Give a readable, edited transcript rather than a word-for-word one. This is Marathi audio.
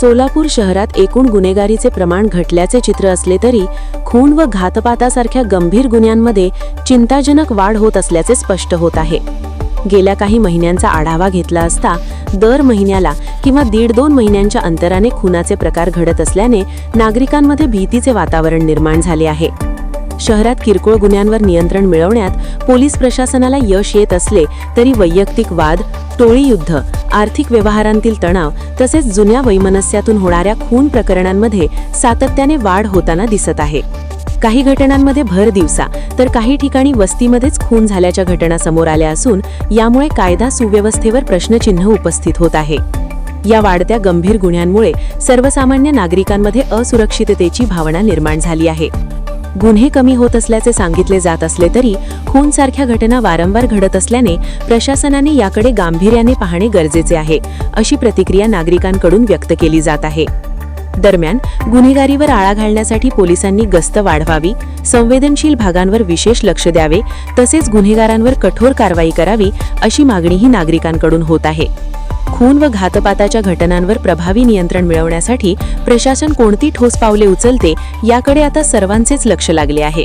सोलापूर शहरात एकूण गुन्हेगारीचे प्रमाण घटल्याचे चित्र असले तरी खून व घातपातासारख्या गंभीर गुन्ह्यांमध्ये चिंताजनक वाढ होत असल्याचे स्पष्ट होत आहे। गेल्या काही महिन्यांचा आढावा घेतला असता दर महिन्याला किंवा 1.5-2 महिन्यांच्या अंतराने खुनाचे प्रकार घडत असल्याने नागरिकांमध्ये भीतीचे वातावरण निर्माण झाले आहे। शहरात किरकोळ गुन्ह्यांवर नियंत्रण मिळवण्यात पोलीस प्रशासनाला यश येत असले तरी वैयक्तिक वाद, टोळी युद्ध, आर्थिक व्यवहारांतील तणाव तसेच जुन्या वैमनस्यातून होणाऱ्या खून प्रकरणांमध्ये सातत्याने वाढ होताना दिसत आहे। काही घटनांमध्ये भर दिवसा तर काही ठिकाणी वस्तीमध्येच खून झाल्याच्या घटना समोर आल्या असून यामुळे कायदा सुव्यवस्थेवर प्रश्नचिन्ह उपस्थित होत आहे। या वाढत्या गंभीर गुन्ह्यांमुळे सर्वसामान्य नागरिकांमध्ये असुरक्षिततेची भावना निर्माण झाली आहे। गुन्हे कमी होत असल्याचे सांगितले जात असले तरी खूनसारख्या घटना वारंवार घडत असल्याने प्रशासनाने याकडे गांभीर्याने पाहणे गरजेचे आहे, अशी प्रतिक्रिया नागरिकांकडून व्यक्त केली जात आहे। दरम्यान गुन्हेगारीवर आळा घालण्यासाठी पोलिसांनी गस्त वाढवावी, संवेदनशील भागांवर विशेष लक्ष द्यावे तसेच गुन्हेगारांवर कठोर कारवाई करावी अशी मागणीही नागरिकांकडून होत आहे। खून व घातपाताच्या घटनांवर प्रभावी नियंत्रण मिळवण्यासाठी प्रशासन कोणती ठोस पावले उचलते याकडे आता सर्वांचेच लक्ष लागले आहे।